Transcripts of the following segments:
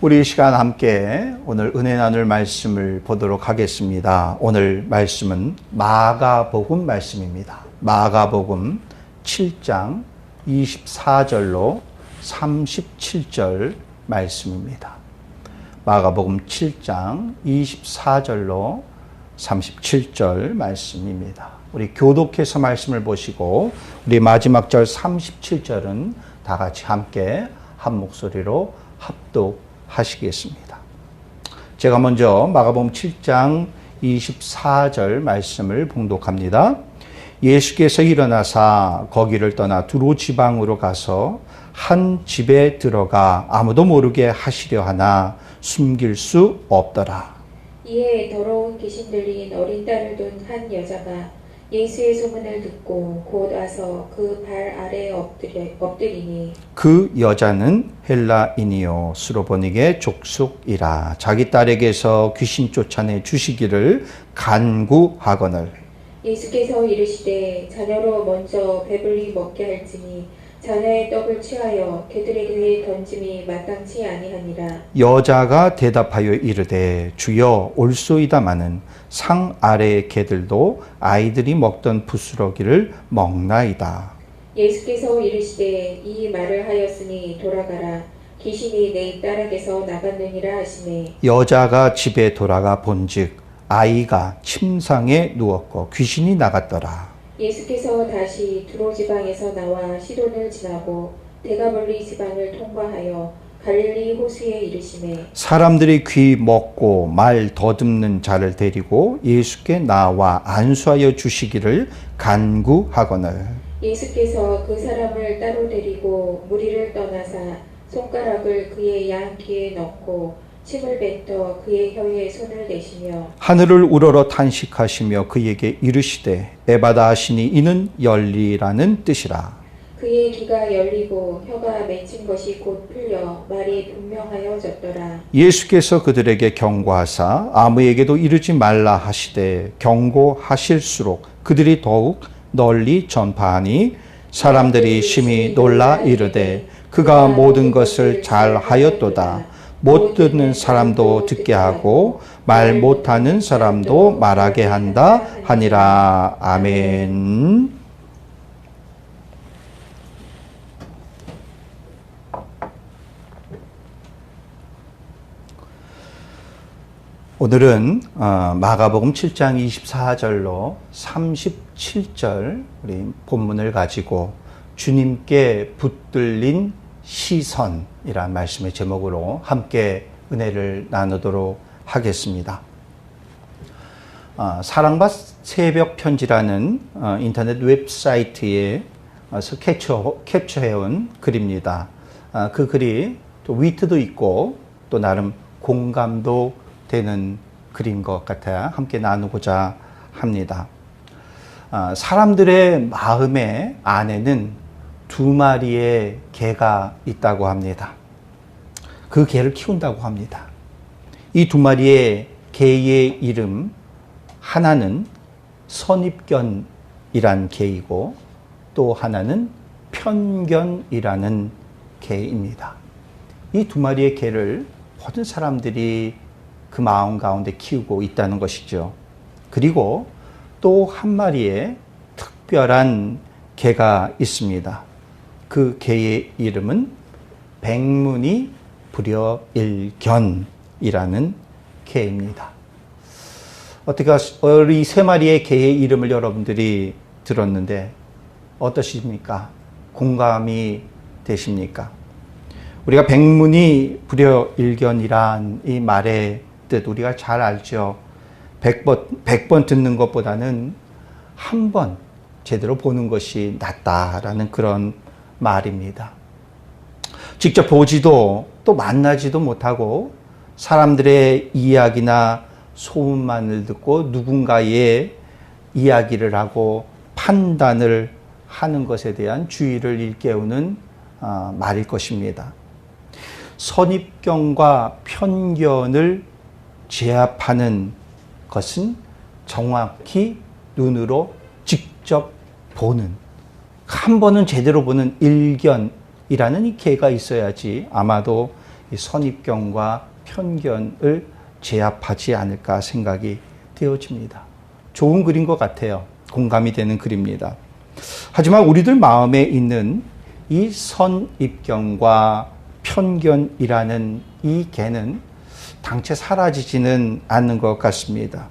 우리 이 시간 함께 오늘 은혜 나눌 말씀을 보도록 하겠습니다. 오늘 말씀은 마가복음 말씀입니다. 마가복음 7장 24절로 37절 말씀입니다. 마가복음 7장 24절로 37절 말씀입니다. 우리 교독해서 말씀을 보시고 우리 마지막 절 37절은 다 같이 함께 한 목소리로 합독하시겠습니다. 제가 먼저 마가복음 7장 24절 말씀을 봉독합니다. 예수께서 일어나사 거기를 떠나 두로 지방으로 가서 한 집에 들어가 아무도 모르게 하시려 하나 숨길 수 없더라. 이에 더러운 귀신 들린 어린 딸을 둔 한 여자가 예수의 소문을 듣고 곧 와서 그 발 아래에 엎드리니 그 여자는 헬라인이요 스로보닉의 족속이라. 자기 딸에게서 귀신 쫓아내 주시기를 간구하거늘 예수께서 이르시되 자녀로 먼저 배불리 먹게 할지니 자녀의 떡을 취하여 개들에게 던짐이 마땅치 아니하니라. 여자가 대답하여 이르되 주여 올소이다마는 상 아래의 개들도 아이들이 먹던 부스러기를 먹나이다. 예수께서 이르시되 이 말을 하였으니 돌아가라. 귀신이 내 딸에게서 나갔느니라 하시매 여자가 집에 돌아가 본즉 아이가 침상에 누웠고 귀신이 나갔더라. 예수께서 다시 두로 지방에서 나와 시돈을 지나고 데가볼리 지방을 통과하여 갈릴리 호수에 이르시매 사람들이 귀 먹고 말 더듬는 자를 데리고 예수께 나와 안수하여 주시기를 간구하거늘 예수께서 그 사람을 따로 데리고 무리를 떠나사 손가락을 그의 양 귀에 넣고 침을 뱉어 그의 혀에 손을 대시며 하늘을 우러러 탄식하시며 그에게 이르시되 에바다 하시니 이는 열리라는 뜻이라. 그의 귀가 열리고 혀가 맺힌 것이 곧 풀려 말이 분명하여졌더라. 예수께서 그들에게 경고하사 아무에게도 이르지 말라 하시되 경고하실수록 그들이 더욱 널리 전파하니 사람들이 심히 놀라 이르되 그가 모든 것을 잘 하였도다. 못 듣는 사람도 듣게 하고 말 못하는 사람도 말하게 한다 하니라. 아멘. 오늘은 마가복음 7장 24절로 37절 우리 본문을 가지고 주님께 붙들린 시선이란 말씀의 제목으로 함께 은혜를 나누도록 하겠습니다. 사랑과 새벽 편지라는 인터넷 웹사이트에서 캡처해온 글입니다. 그 글이 또 위트도 있고 또 나름 공감도 되는 글인 것 같아 함께 나누고자 합니다. 사람들의 마음의 안에는 두 마리의 개가 있다고 합니다. 그 개를 키운다고 합니다. 이 두 마리의 개의 이름 하나는 선입견이란 개이고 또 하나는 편견이라는 개입니다. 이 두 마리의 개를 모든 사람들이 그 마음 가운데 키우고 있다는 것이죠. 그리고 또 한 마리의 특별한 개가 있습니다. 그 개의 이름은 백문이 불여일견이라는 개입니다. 어떻게 이 세 마리의 개의 이름을 여러분들이 들었는데 어떠십니까? 공감이 되십니까? 우리가 백문이 불여일견이란 이 말의 뜻 우리가 잘 알죠. 100번 듣는 것보다는 한 번 제대로 보는 것이 낫다라는 그런 말입니다. 직접 보지도 또 만나지도 못하고 사람들의 이야기나 소문만을 듣고 누군가의 이야기를 하고 판단을 하는 것에 대한 주의를 일깨우는 말일 것입니다. 선입견과 편견을 제압하는 것은 정확히 눈으로 직접 보는, 한 번은 제대로 보는 일견이라는 이 개가 있어야지 아마도 이 선입견과 편견을 제압하지 않을까 생각이 되어집니다. 좋은 글인 것 같아요. 공감이 되는 글입니다. 하지만 우리들 마음에 있는 이 선입견과 편견이라는 이 개는 당최 사라지지는 않는 것 같습니다.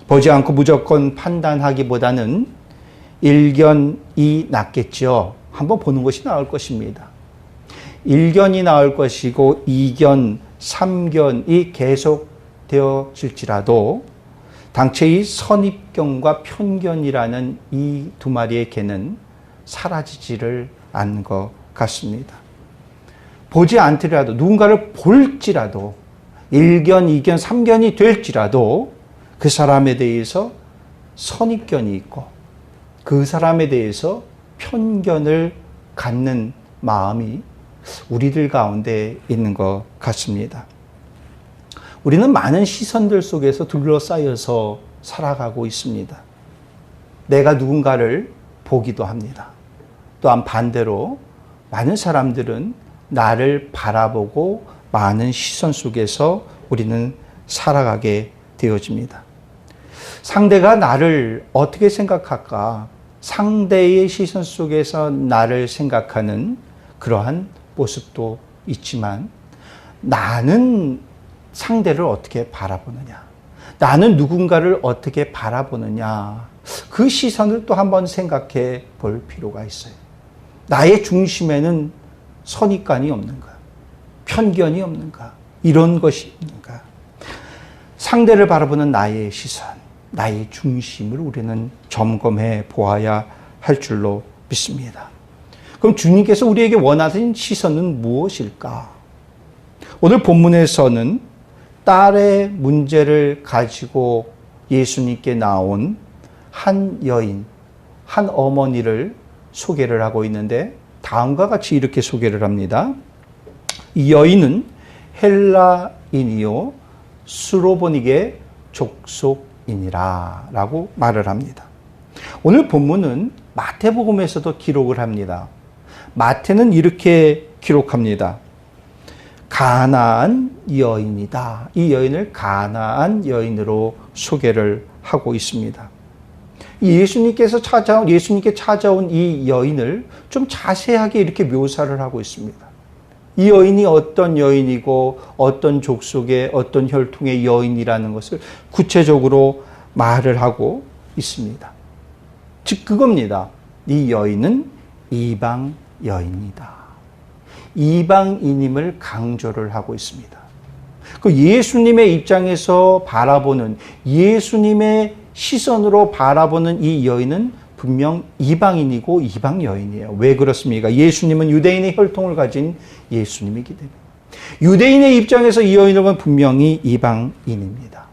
보지 않고 무조건 판단하기보다는 일견이 낫겠죠. 한번 보는 것이 나을 것입니다. 일견이 나을 것이고 이견, 삼견이 계속되어질지라도 당최 이 선입견과 편견이라는 이 두 마리의 개는 사라지지를 않는 것 같습니다. 보지 않더라도 누군가를 볼지라도 일견, 이견, 삼견이 될지라도 그 사람에 대해서 선입견이 있고 그 사람에 대해서 편견을 갖는 마음이 우리들 가운데 있는 것 같습니다. 우리는 많은 시선들 속에서 둘러싸여서 살아가고 있습니다. 내가 누군가를 보기도 합니다. 또한 반대로 많은 사람들은 나를 바라보고 많은 시선 속에서 우리는 살아가게 되어집니다. 상대가 나를 어떻게 생각할까? 상대의 시선 속에서 나를 생각하는 그러한 모습도 있지만 나는 상대를 어떻게 바라보느냐? 나는 누군가를 어떻게 바라보느냐? 그 시선을 또 한번 생각해 볼 필요가 있어요. 나의 중심에는 선입관이 없는가? 편견이 없는가? 이런 것이 있는가? 상대를 바라보는 나의 시선, 나의 중심을 우리는 점검해 보아야 할 줄로 믿습니다. 그럼 주님께서 우리에게 원하는 시선은 무엇일까? 오늘 본문에서는 딸의 문제를 가지고 예수님께 나온 한 여인, 한 어머니를 소개를 하고 있는데 다음과 같이 이렇게 소개를 합니다. 이 여인은 헬라인이요 수로보닉의 족속이니라 라고 말을 합니다. 오늘 본문은 마태복음에서도 기록을 합니다. 마태는 이렇게 기록합니다. 가나안 여인이다. 이 여인을 가나안 여인으로 소개를 하고 있습니다. 예수님께 찾아온 이 여인을 좀 자세하게 이렇게 묘사를 하고 있습니다. 이 여인이 어떤 여인이고 어떤 족속의 어떤 혈통의 여인이라는 것을 구체적으로 말을 하고 있습니다. 즉 그겁니다. 이 여인은 이방 여인이다. 이방인임을 강조를 하고 있습니다. 그 예수님의 입장에서 바라보는 예수님의 시선으로 바라보는 이 여인은 분명 이방인이고 이방 여인이에요. 왜 그렇습니까? 예수님은 유대인의 혈통을 가진 예수님이기 때문에. 유대인의 입장에서 이 여인을 보면 분명히 이방인입니다.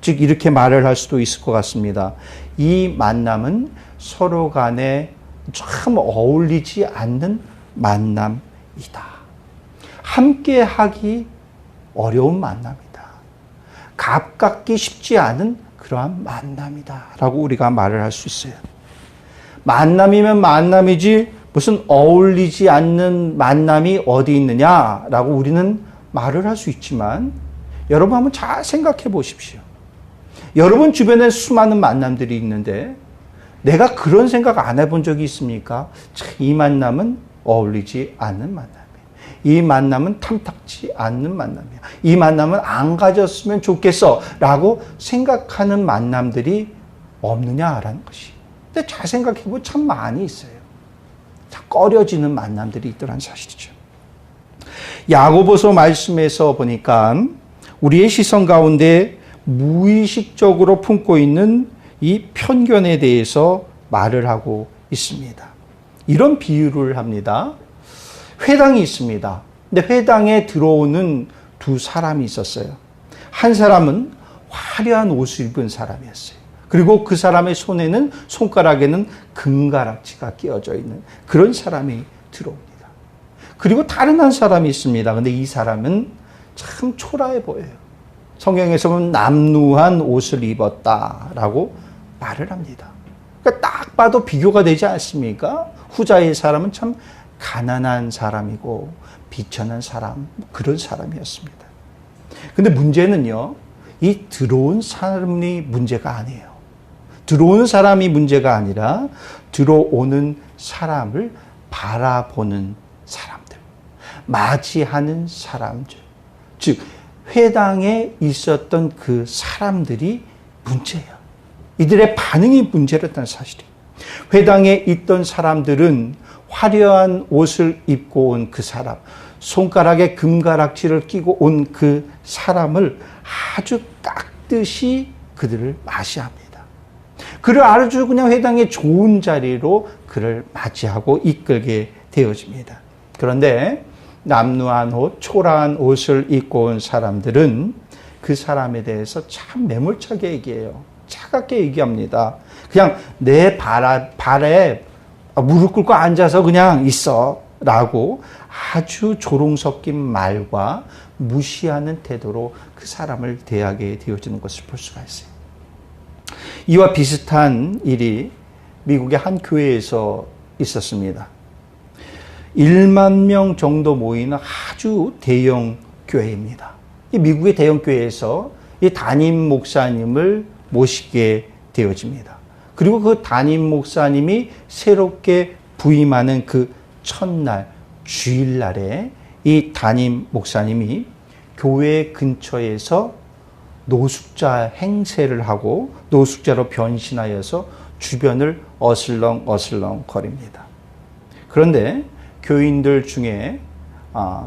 즉 이렇게 말을 할 수도 있을 것 같습니다. 이 만남은 서로 간에 참 어울리지 않는 만남이다. 함께 하기 어려운 만남이다. 가깝기 쉽지 않은 그러한 만남이다 라고 우리가 말을 할 수 있어요. 만남이면 만남이지 무슨 어울리지 않는 만남이 어디 있느냐라고 우리는 말을 할 수 있지만 여러분 한번 잘 생각해 보십시오. 여러분 주변에 수많은 만남들이 있는데 내가 그런 생각 안 해본 적이 있습니까? 이 만남은 어울리지 않는 만남이에요. 이 만남은 탐탁지 않는 만남이야. 이 만남은 안 가졌으면 좋겠어 라고 생각하는 만남들이 없느냐라는 것이. 근데 잘 생각해보면 참 많이 있어요. 다 꺼려지는 만남들이 있더란 사실이죠. 야고보서 말씀에서 보니까 우리의 시선 가운데 무의식적으로 품고 있는 이 편견에 대해서 말을 하고 있습니다. 이런 비유를 합니다. 회당이 있습니다. 근데 회당에 들어오는 두 사람이 있었어요. 한 사람은 화려한 옷을 입은 사람이었어요. 그리고 그 사람의 손가락에는 금가락지가 끼어져 있는 그런 사람이 들어옵니다. 그리고 다른 한 사람이 있습니다. 근데 이 사람은 참 초라해 보여요. 성경에서 보면 남루한 옷을 입었다라고 말을 합니다. 그러니까 딱 봐도 비교가 되지 않습니까? 후자의 사람은 참 가난한 사람이고 비천한 사람, 그런 사람이었습니다. 근데 문제는요, 이 들어온 사람이 문제가 아니에요. 들어오는 사람이 문제가 아니라 들어오는 사람을 바라보는 사람들, 맞이하는 사람들, 즉 회당에 있었던 그 사람들이 문제예요. 이들의 반응이 문제였다는 사실이에요. 회당에 있던 사람들은 화려한 옷을 입고 온 그 사람, 손가락에 금가락지를 끼고 온 그 사람을 아주 깍듯이 그들을 맞이합니다. 그를 아주 그냥 회당의 좋은 자리로 그를 맞이하고 이끌게 되어집니다. 그런데 남루한 옷, 초라한 옷을 입고 온 사람들은 그 사람에 대해서 참 매몰차게 얘기해요. 차갑게 얘기합니다. 그냥 내 발에 무릎 꿇고 앉아서 그냥 있어 라고 아주 조롱 섞인 말과 무시하는 태도로 그 사람을 대하게 되어지는 것을 볼 수가 있어요. 이와 비슷한 일이 미국의 한 교회에서 있었습니다. 1만 명 정도 모이는 아주 대형 교회입니다. 이 미국의 대형 교회에서 이 담임 목사님을 모시게 되어집니다. 그리고 그 담임 목사님이 새롭게 부임하는 그 첫날 주일날에 이 담임 목사님이 교회 근처에서 노숙자 행세를 하고 노숙자로 변신하여서 주변을 어슬렁 거립니다. 그런데 교인들 중에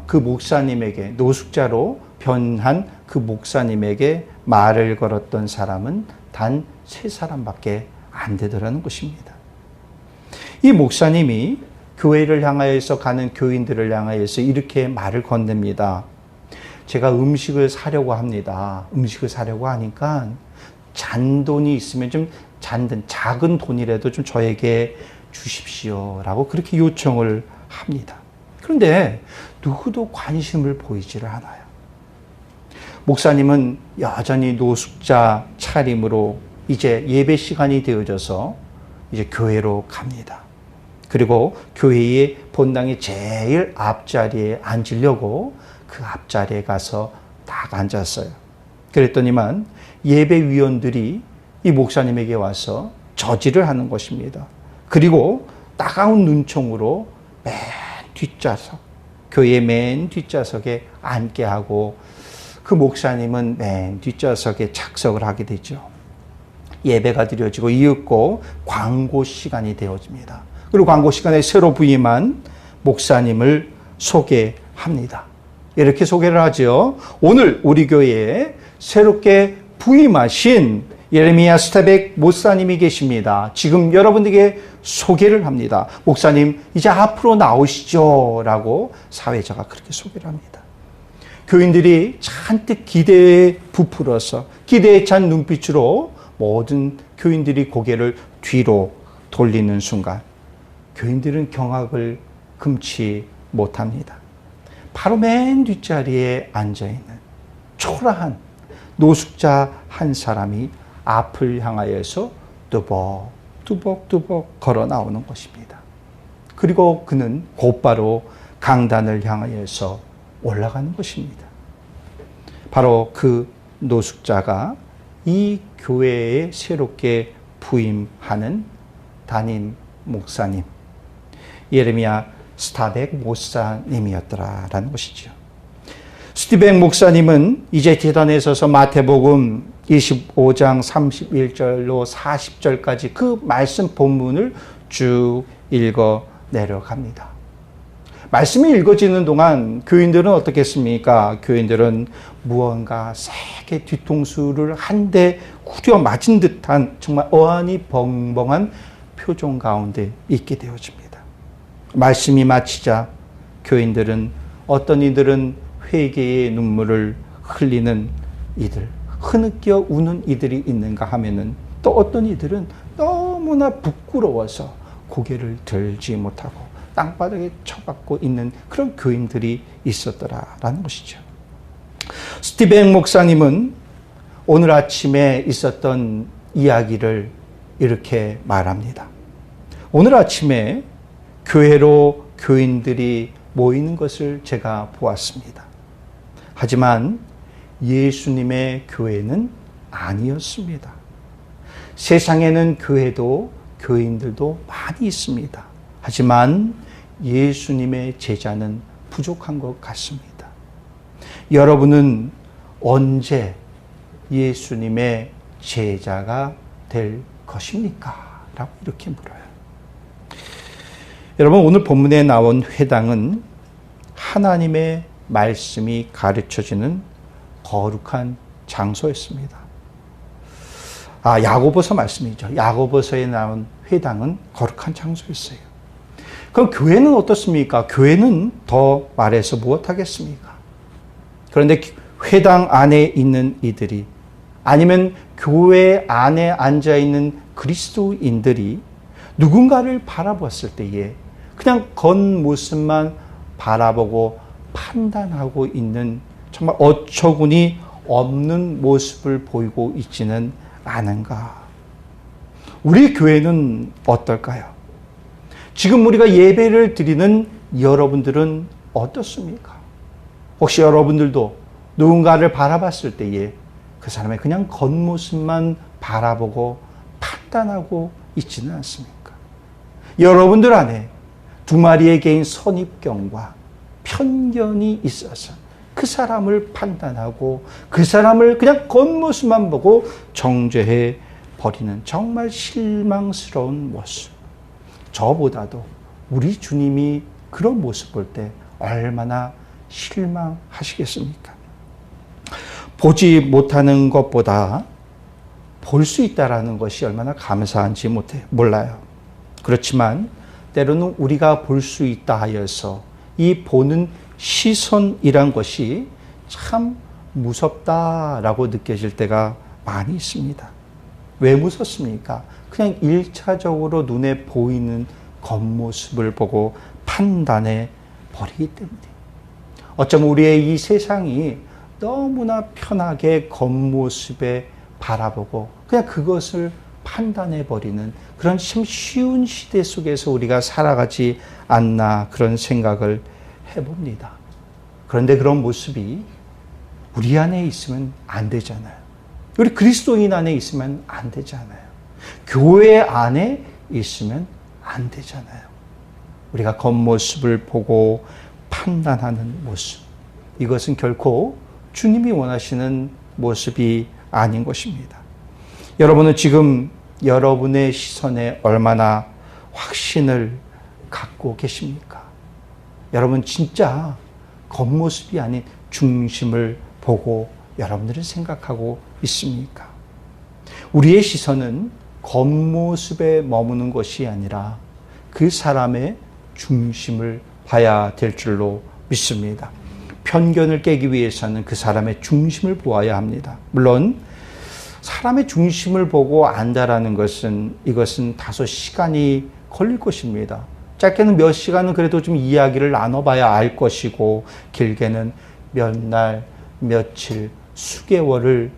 그 목사님에게, 노숙자로 변한 그 목사님에게 말을 걸었던 사람은 단 3사람밖에 안 되더라는 것입니다. 이 목사님이 교회를 향하여서 가는 교인들을 향하여서 이렇게 말을 건넵니다. 제가 음식을 사려고 합니다. 음식을 사려고 하니까 잔돈이 있으면 좀 작은 돈이라도 좀 저에게 주십시오 라고 그렇게 요청을 합니다. 그런데 누구도 관심을 보이지를 않아요. 목사님은 여전히 노숙자 차림으로 이제 예배 시간이 되어져서 이제 교회로 갑니다. 그리고 교회의 본당의 제일 앞자리에 앉으려고 그 앞자리에 가서 딱 앉았어요. 그랬더니만 예배위원들이 이 목사님에게 와서 저지를 하는 것입니다. 그리고 따가운 눈총으로 맨 뒷좌석, 교회 맨 뒷좌석에 앉게 하고 그 목사님은 맨 뒷좌석에 착석을 하게 되죠. 예배가 드려지고 이윽고 광고 시간이 되어집니다. 그리고 광고 시간에 새로 부임한 목사님을 소개합니다. 이렇게 소개를 하죠. 오늘 우리 교회에 새롭게 부임하신 예레미야 스타백 목사님이 계십니다. 지금 여러분들에게 소개를 합니다. 목사님 이제 앞으로 나오시죠 라고 사회자가 그렇게 소개를 합니다. 교인들이 잔뜩 기대에 부풀어서 기대에 찬 눈빛으로 모든 교인들이 고개를 뒤로 돌리는 순간 교인들은 경악을 금치 못합니다. 바로 맨 뒷자리에 앉아있는 초라한 노숙자 한 사람이 앞을 향하여서 뚜벅뚜벅 걸어 나오는 것입니다. 그리고 그는 곧바로 강단을 향하여서 올라가는 것입니다. 바로 그 노숙자가 이 교회에 새롭게 부임하는 담임 목사님, 예레미야 스타백 목사님이었더라라는 것이죠. 스티백 목사님은 이제 제단에 서서 마태복음 25장 31절로 40절까지 그 말씀 본문을 쭉 읽어 내려갑니다. 말씀이 읽어지는 동안 교인들은 어떻겠습니까? 교인들은 무언가 세게 뒤통수를 한 대 후려 맞은 듯한 정말 어안이 벙벙한 표정 가운데 있게 되어집니다. 말씀이 마치자 교인들은 어떤 이들은 회개의 눈물을 흘리는 이들, 흐느껴 우는 이들이 있는가 하면은 또 어떤 이들은 너무나 부끄러워서 고개를 들지 못하고 땅바닥에 처박고 있는 그런 교인들이 있었더라라는 것이죠. 스티븐 목사님은 오늘 아침에 있었던 이야기를 이렇게 말합니다. 오늘 아침에 교회로 교인들이 모이는 것을 제가 보았습니다. 하지만 예수님의 교회는 아니었습니다. 세상에는 교회도 교인들도 많이 있습니다. 하지만 예수님의 제자는 부족한 것 같습니다. 여러분은 언제 예수님의 제자가 될 것입니까? 라고 이렇게 물어요. 여러분, 오늘 본문에 나온 회당은 하나님의 말씀이 가르쳐지는 거룩한 장소였습니다. 야고보서 말씀이죠. 야고보서에 나온 회당은 거룩한 장소였어요. 그럼 교회는 어떻습니까? 교회는 더 말해서 무엇하겠습니까? 그런데 회당 안에 있는 이들이, 아니면 교회 안에 앉아있는 그리스도인들이 누군가를 바라봤을 때에 그냥 겉모습만 바라보고 판단하고 있는 정말 어처구니 없는 모습을 보이고 있지는 않은가? 우리 교회는 어떨까요? 지금 우리가 예배를 드리는 여러분들은 어떻습니까? 혹시 여러분들도 누군가를 바라봤을 때에 그 사람의 그냥 겉모습만 바라보고 판단하고 있지는 않습니까? 여러분들 안에 두 마리의 개인 선입견과 편견이 있어서 그 사람을 판단하고 그 사람을 그냥 겉모습만 보고 정죄해 버리는 정말 실망스러운 모습. 저보다도 우리 주님이 그런 모습 볼 때 얼마나 실망하시겠습니까? 보지 못하는 것보다 볼 수 있다라는 것이 얼마나 감사한지 몰라요. 그렇지만 때로는 우리가 볼 수 있다 하여서 이 보는 시선이란 것이 참 무섭다라고 느껴질 때가 많이 있습니다. 왜 무섭습니까? 그냥 1차적으로 눈에 보이는 겉모습을 보고 판단해 버리기 때문에. 어쩌면 우리의 이 세상이 너무나 편하게 겉모습에 바라보고 그냥 그것을 판단해 버리는 그런 참 쉬운 시대 속에서 우리가 살아가지 않나 그런 생각을 해봅니다. 그런데 그런 모습이 우리 안에 있으면 안 되잖아요. 우리 그리스도인 안에 있으면 안 되잖아요. 교회 안에 있으면 안 되잖아요. 우리가 겉모습을 보고 판단하는 모습, 이것은 결코 주님이 원하시는 모습이 아닌 것입니다. 여러분은 지금 여러분의 시선에 얼마나 확신을 갖고 계십니까? 여러분 진짜 겉모습이 아닌 중심을 보고 여러분들은 생각하고 있습니까? 우리의 시선은 겉모습에 머무는 것이 아니라 그 사람의 중심을 봐야 될 줄로 믿습니다. 편견을 깨기 위해서는 그 사람의 중심을 보아야 합니다. 물론 사람의 중심을 보고 안다라는 것은 이것은 다소 시간이 걸릴 것입니다. 짧게는 몇 시간은 그래도 좀 이야기를 나눠봐야 알 것이고 길게는 몇 날, 며칠, 수개월을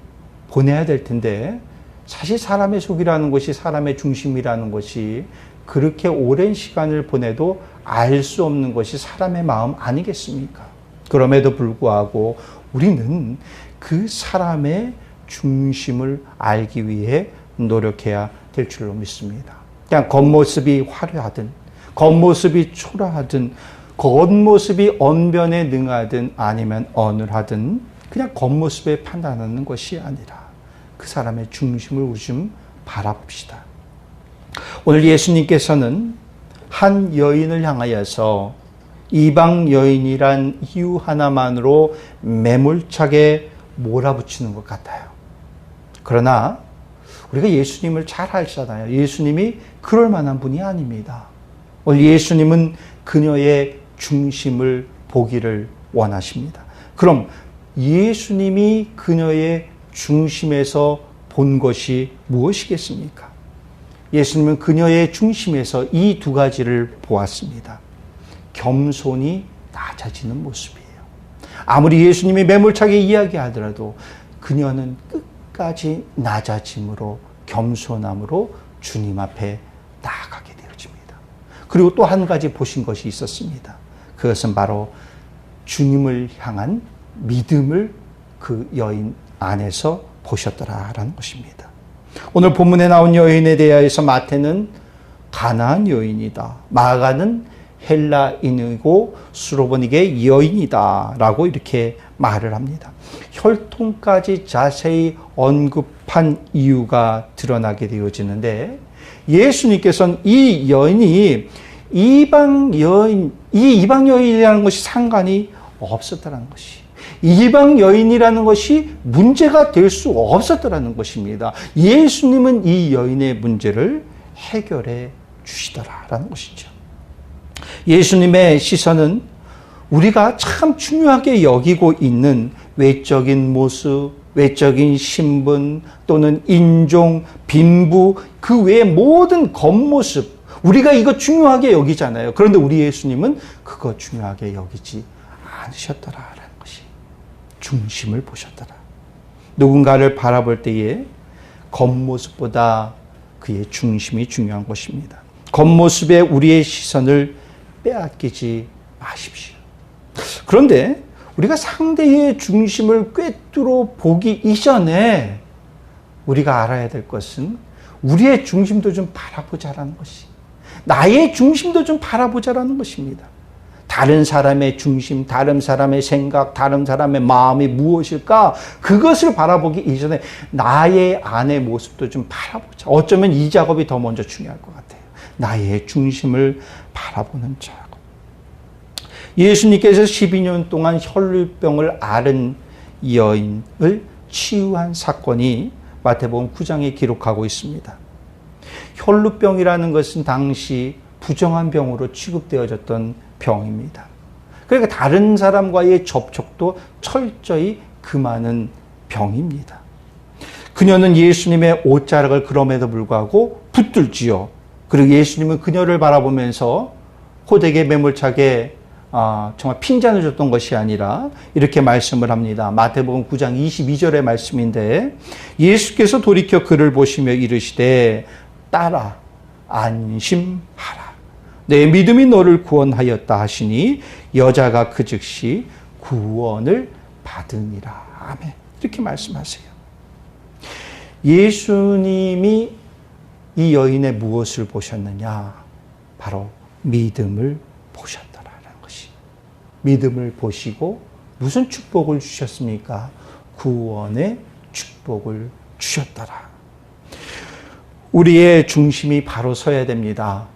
보내야 될 텐데 사실 사람의 속이라는 것이 사람의 중심이라는 것이 그렇게 오랜 시간을 보내도 알 수 없는 것이 사람의 마음 아니겠습니까? 그럼에도 불구하고 우리는 그 사람의 중심을 알기 위해 노력해야 될 줄로 믿습니다. 그냥 겉모습이 화려하든 겉모습이 초라하든 겉모습이 언변에 능하든 아니면 어눌하든 그냥 겉모습에 판단하는 것이 아니라 그 사람의 중심을 우리 좀 바라봅시다. 오늘 예수님께서는 한 여인을 향하여서 이방 여인이란 이유 하나만으로 매몰차게 몰아붙이는 것 같아요. 그러나 우리가 예수님을 잘 알잖아요. 예수님이 그럴 만한 분이 아닙니다. 오늘 예수님은 그녀의 중심을 보기를 원하십니다. 그럼 예수님이 그녀의 중심에서 본 것이 무엇이겠습니까? 예수님은 그녀의 중심에서 이 두 가지를 보았습니다. 겸손이 낮아지는 모습이에요. 아무리 예수님이 매몰차게 이야기하더라도 그녀는 끝까지 낮아짐으로 겸손함으로 주님 앞에 나아가게 되어집니다. 그리고 또 한 가지 보신 것이 있었습니다. 그것은 바로 주님을 향한 믿음을 그 여인 안에서 보셨더라라는 것입니다. 오늘 본문에 나온 여인에 대하여서 마태는 가나안 여인이다, 마가는 헬라인이고 수로보니게 여인이다 라고 이렇게 말을 합니다. 혈통까지 자세히 언급한 이유가 드러나게 되어지는데, 예수님께서는 이 여인이 이방 여인이라는 것이 상관이 없었다는 것이, 이방 여인이라는 것이 문제가 될 수 없었다는 것입니다. 예수님은 이 여인의 문제를 해결해 주시더라라는 것이죠. 예수님의 시선은 우리가 참 중요하게 여기고 있는 외적인 모습, 외적인 신분 또는 인종, 빈부, 그 외의 모든 겉모습, 우리가 이거 중요하게 여기잖아요. 그런데 우리 예수님은 그거 중요하게 여기지 않으셨더라라는 것이, 중심을 보셨더라. 누군가를 바라볼 때에 겉모습보다 그의 중심이 중요한 것입니다. 겉모습에 우리의 시선을 빼앗기지 마십시오. 그런데 우리가 상대의 중심을 꿰뚫어 보기 이전에 우리가 알아야 될 것은 우리의 중심도 좀 바라보자라는 것이, 나의 중심도 좀 바라보자라는 것입니다. 다른 사람의 중심, 다른 사람의 생각, 다른 사람의 마음이 무엇일까? 그것을 바라보기 이전에 나의 안의 모습도 좀 바라보자. 어쩌면 이 작업이 더 먼저 중요할 것 같아요. 나의 중심을 바라보는 작업. 예수님께서 12년 동안 혈루병을 앓은 여인을 치유한 사건이 마태복음 9장에 기록하고 있습니다. 혈루병이라는 것은 당시 부정한 병으로 취급되어졌던 병입니다. 그러니까 다른 사람과의 접촉도 철저히 금하는 병입니다. 그녀는 예수님의 옷자락을 그럼에도 불구하고 붙들지요. 그리고 예수님은 그녀를 바라보면서 호되게 매몰차게 정말 핀잔을 줬던 것이 아니라 이렇게 말씀을 합니다. 마태복음 9장 22절의 말씀인데, 예수께서 돌이켜 그를 보시며 이르시되 딸아 안심하라, 내 믿음이 너를 구원하였다 하시니 여자가 그 즉시 구원을 받으니라. 아멘. 이렇게 말씀하세요. 예수님이 이 여인의 무엇을 보셨느냐? 바로 믿음을 보셨더라라는 것이. 믿음을 보시고 무슨 축복을 주셨습니까? 구원의 축복을 주셨더라. 우리의 중심이 바로 서야 됩니다.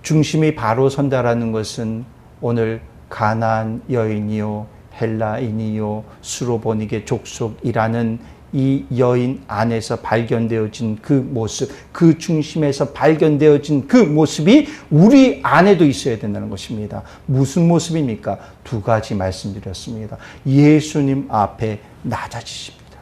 중심이 바로 선다라는 것은 오늘 가나안 여인이요, 헬라인이요, 수로보니게 족속이라는 이 여인 안에서 발견되어진 그 모습, 그 중심에서 발견되어진 그 모습이 우리 안에도 있어야 된다는 것입니다. 무슨 모습입니까? 두 가지 말씀드렸습니다. 예수님 앞에 낮아지십니다.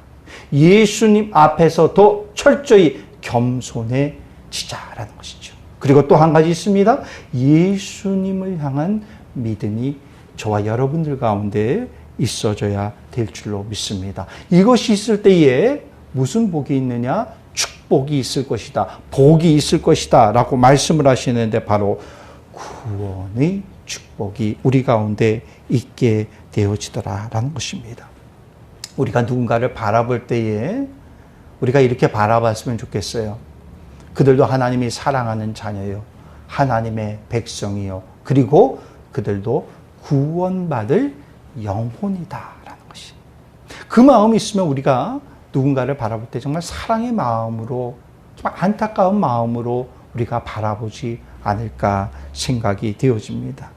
예수님 앞에서 더 철저히 겸손해지자라는 것이죠. 그리고 또 한 가지 있습니다. 예수님을 향한 믿음이 저와 여러분들 가운데 있어져야 될 줄로 믿습니다. 이것이 있을 때에 무슨 복이 있느냐? 축복이 있을 것이다. 복이 있을 것이다. 라고 말씀을 하시는데 바로 구원의 축복이 우리 가운데 있게 되어지더라라는 것입니다. 우리가 누군가를 바라볼 때에 우리가 이렇게 바라봤으면 좋겠어요. 그들도 하나님이 사랑하는 자녀요, 하나님의 백성이요, 그리고 그들도 구원받을 영혼이다라는 것이. 그 마음이 있으면 우리가 누군가를 바라볼 때 정말 사랑의 마음으로, 정말 안타까운 마음으로 우리가 바라보지 않을까 생각이 되어집니다.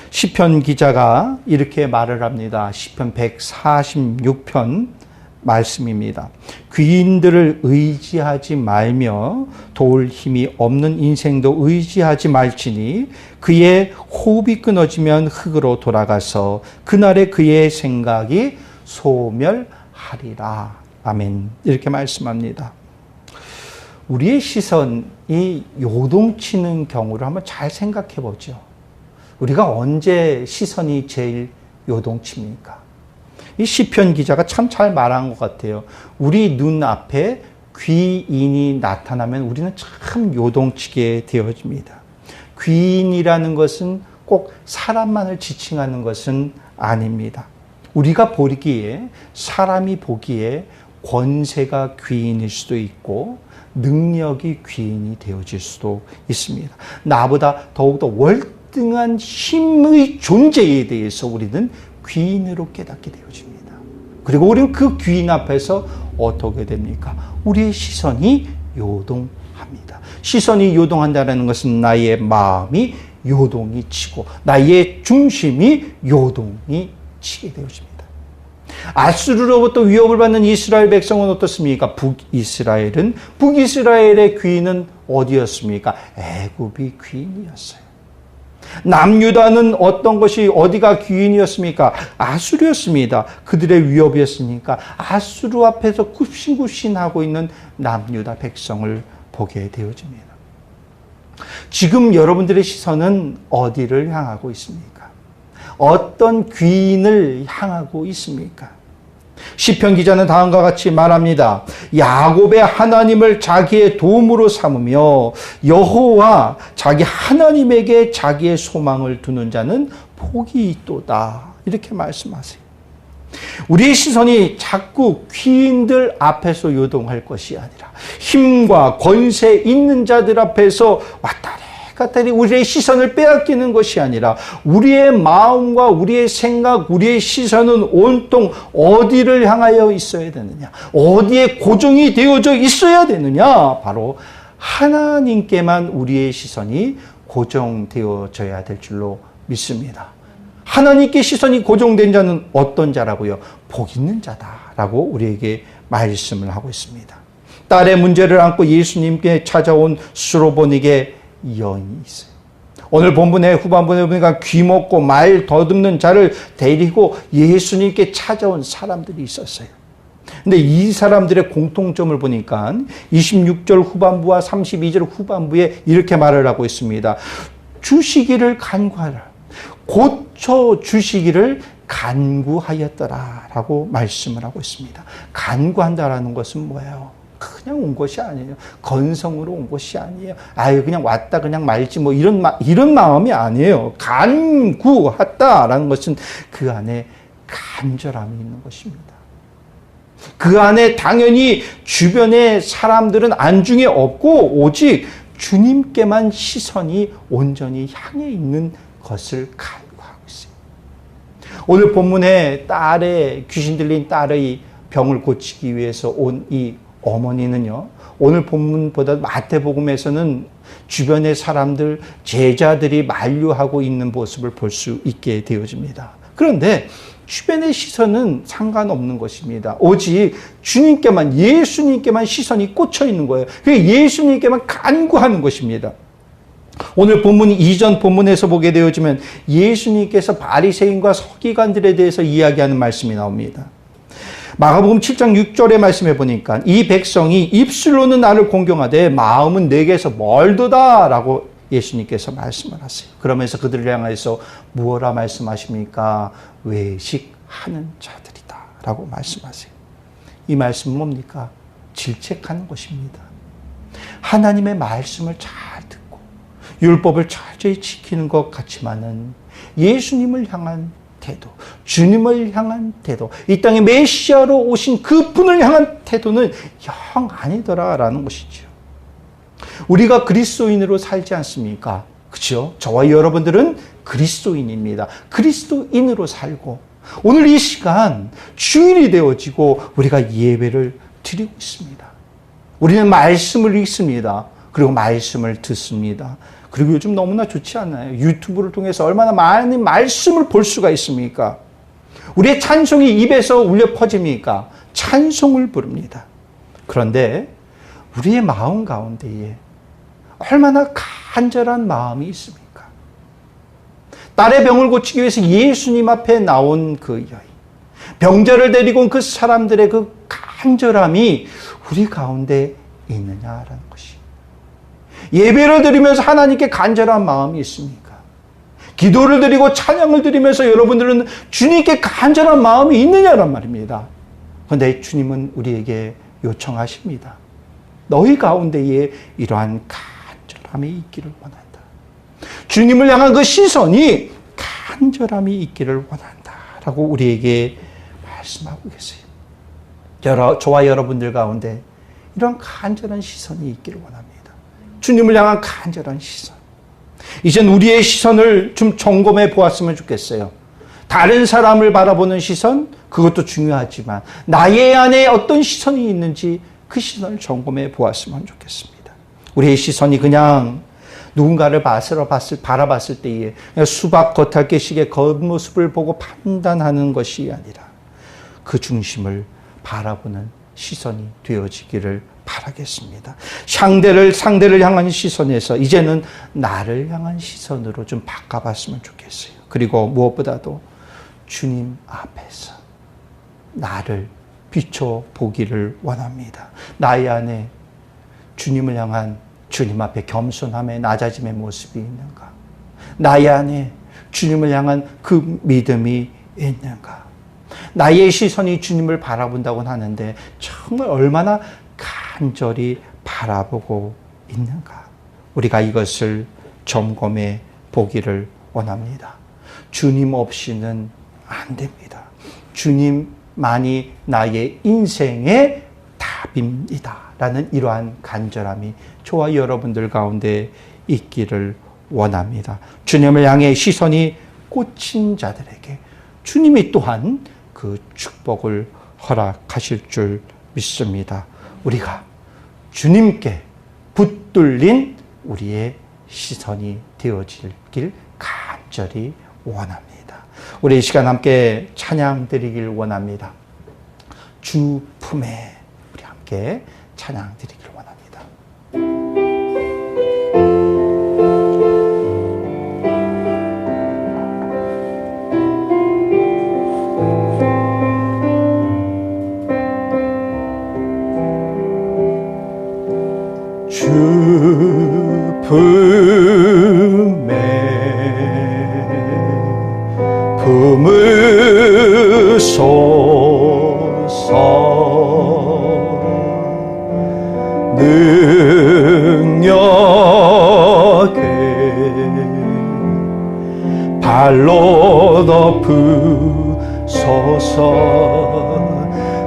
시편 기자가 이렇게 말을 합니다. 시편 146편 말씀입니다. 귀인들을 의지하지 말며 도울 힘이 없는 인생도 의지하지 말지니 그의 호흡이 끊어지면 흙으로 돌아가서 그날에 그의 생각이 소멸하리라. 아멘. 이렇게 말씀합니다. 우리의 시선이 요동치는 경우를 한번 잘 생각해 보죠. 우리가 언제 시선이 제일 요동칩니까? 이 시편 기자가 참 잘 말한 것 같아요. 우리 눈앞에 귀인이 나타나면 우리는 참 요동치게 되어집니다. 귀인이라는 것은 꼭 사람만을 지칭하는 것은 아닙니다. 우리가 보기에, 사람이 보기에 권세가 귀인일 수도 있고 능력이 귀인이 되어질 수도 있습니다. 나보다 더욱더 월등한 힘의 존재에 대해서 우리는 귀인으로 깨닫게 되어집니다. 그리고 우리는 그 귀인 앞에서 어떻게 됩니까? 우리의 시선이 요동합니다. 시선이 요동한다는 것은 나의 마음이 요동이 치고 나의 중심이 요동이 치게 되어집니다. 아수르로부터 위협을 받는 이스라엘 백성은 어떻습니까? 북이스라엘의 귀인은 어디였습니까? 애굽이 귀인이었어요. 남유다는 어디가 귀인이었습니까? 아수르였습니다. 그들의 위협이었으니까 아수르 앞에서 굽신굽신하고 있는 남유다 백성을 보게 되어집니다. 지금 여러분들의 시선은 어디를 향하고 있습니까? 어떤 귀인을 향하고 있습니까? 시편 기자는 다음과 같이 말합니다. 야곱의 하나님을 자기의 도움으로 삼으며 여호와 자기 하나님에게 자기의 소망을 두는 자는 복이 있도다. 이렇게 말씀하세요. 우리의 시선이 자꾸 귀인들 앞에서 요동할 것이 아니라 힘과 권세 있는 자들 앞에서 왔다리 갔다리 우리의 시선을 빼앗기는 것이 아니라 우리의 마음과 우리의 생각, 우리의 시선은 온통 어디를 향하여 있어야 되느냐? 어디에 고정이 되어져 있어야 되느냐? 바로 하나님께만 우리의 시선이 고정되어져야 될 줄로 믿습니다. 하나님께 시선이 고정된 자는 어떤 자라고요? 복 있는 자다라고 우리에게 말씀을 하고 있습니다. 딸의 문제를 안고 예수님께 찾아온 수로보닉의 여인이 있어요. 오늘 본문의 후반부에 보니까 귀먹고 말 더듬는 자를 데리고 예수님께 찾아온 사람들이 있었어요. 근데 이 사람들의 공통점을 보니까 26절 후반부와 32절 후반부에 이렇게 말을 하고 있습니다. 주시기를 간구하라. 고쳐 주시기를 간구하였더라라고 말씀을 하고 있습니다. 간구한다라는 것은 뭐예요? 그냥 온 것이 아니에요. 건성으로 온 것이 아니에요. 아유 그냥 왔다 그냥 말지 뭐 이런 마음이 아니에요. 간구했다라는 것은 그 안에 간절함이 있는 것입니다. 그 안에 당연히 주변의 사람들은 안중에 없고 오직 주님께만 시선이 온전히 향해 있는 것을 간구하고 있어요. 오늘 본문에 귀신 들린 딸의 병을 고치기 위해서 온 이 어머니는요, 오늘 본문보다 마태복음에서는 주변의 사람들, 제자들이 만류하고 있는 모습을 볼 수 있게 되어집니다. 그런데 주변의 시선은 상관없는 것입니다. 오직 주님께만, 예수님께만 시선이 꽂혀 있는 거예요. 그래서 예수님께만 간구하는 것입니다. 오늘 본문 이전 본문에서 보게 되어지면 예수님께서 바리새인과 서기관들에 대해서 이야기하는 말씀이 나옵니다. 마가복음 7장 6절의 말씀해 보니까 이 백성이 입술로는 나를 공경하되 마음은 내게서 멀도다라고 예수님께서 말씀을 하세요. 그러면서 그들을 향해서 무엇라 말씀하십니까? 외식하는 자들이다 라고 말씀하세요. 이 말씀은 뭡니까? 질책하는 것입니다. 하나님의 말씀을 잘 듣고 율법을 철저히 지키는 것 같지만은 예수님을 향한 태도, 주님을 향한 태도, 이 땅에 메시아로 오신 그분을 향한 태도는 영 아니더라라는 것이죠. 우리가 그리스도인으로 살지 않습니까? 그렇죠? 저와 여러분들은 그리스도인입니다. 그리스도인으로 살고 오늘 이 시간 주일이 되어지고 우리가 예배를 드리고 있습니다. 우리는 말씀을 읽습니다. 그리고 말씀을 듣습니다. 그리고 요즘 너무나 좋지 않나요? 유튜브를 통해서 얼마나 많은 말씀을 볼 수가 있습니까? 우리의 찬송이 입에서 울려 퍼집니까? 찬송을 부릅니다. 그런데 우리의 마음 가운데에 얼마나 간절한 마음이 있습니까? 딸의 병을 고치기 위해서 예수님 앞에 나온 그 여인, 병자를 데리고 온 그 사람들의 그 간절함이 우리 가운데 있느냐라는 것이. 예배를 드리면서 하나님께 간절한 마음이 있습니까? 기도를 드리고 찬양을 드리면서 여러분들은 주님께 간절한 마음이 있느냐란 말입니다. 그런데 주님은 우리에게 요청하십니다. 너희 가운데에 이러한 간절함이 있기를 원한다. 주님을 향한 그 시선이 간절함이 있기를 원한다라고 우리에게 말씀하고 계세요. 저와 여러분들 가운데 이런 간절한 시선이 있기를 원합니다. 주님을 향한 간절한 시선. 이젠 우리의 시선을 좀 점검해 보았으면 좋겠어요. 다른 사람을 바라보는 시선, 그것도 중요하지만 나의 안에 어떤 시선이 있는지 그 시선을 점검해 보았으면 좋겠습니다. 우리의 시선이 그냥 누군가를 바라봤을 때에 수박 겉핥기식의 겉모습을 보고 판단하는 것이 아니라 그 중심을 바라보는 시선이 되어지기를 바라겠습니다. 상대를 향한 시선에서 이제는 나를 향한 시선으로 좀 바꿔봤으면 좋겠어요. 그리고 무엇보다도 주님 앞에서 나를 비춰보기를 원합니다. 나의 안에 주님을 향한 주님 앞에 겸손함의 낮아짐의 모습이 있는가? 나의 안에 주님을 향한 그 믿음이 있는가? 나의 시선이 주님을 바라본다고 하는데 정말 얼마나 간절히 바라보고 있는가? 우리가 이것을 점검해 보기를 원합니다. 주님 없이는 안 됩니다. 주님만이 나의 인생의 답입니다. 라는 이러한 간절함이 저와 여러분들 가운데 있기를 원합니다. 주님을 향해 시선이 꽂힌 자들에게 주님이 또한 그 축복을 허락하실 줄 믿습니다. 우리가 주님께 붙들린 우리의 시선이 되어지길 간절히 원합니다. 우리 이 시간 함께 찬양 드리길 원합니다. 주 품에 우리 함께 찬양 드리길 원합니다. 주 품에 품으소서 능력에 발로 덮으소서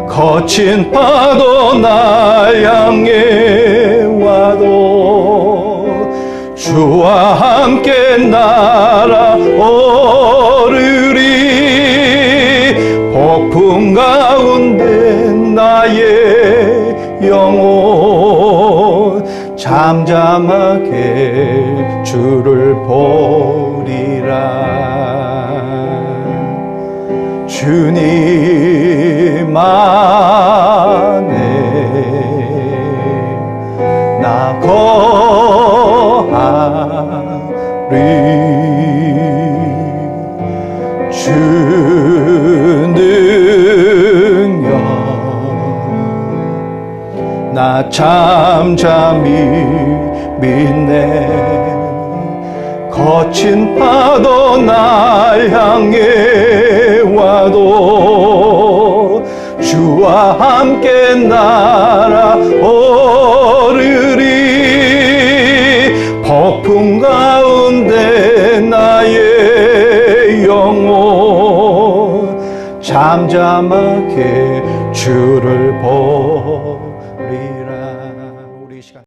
거친 파도 날 향해 와도 주와 함께 날아오르리 폭풍 가운데 나의 영혼 잠잠하게 주를 보리라. 주님 안에 나 거하리 주 능력 나 잠잠히 믿네. 거친 파도 날 향해 와도 주와 함께 날아오르리 폭풍 가운데 나의 영혼 잠잠하게 주를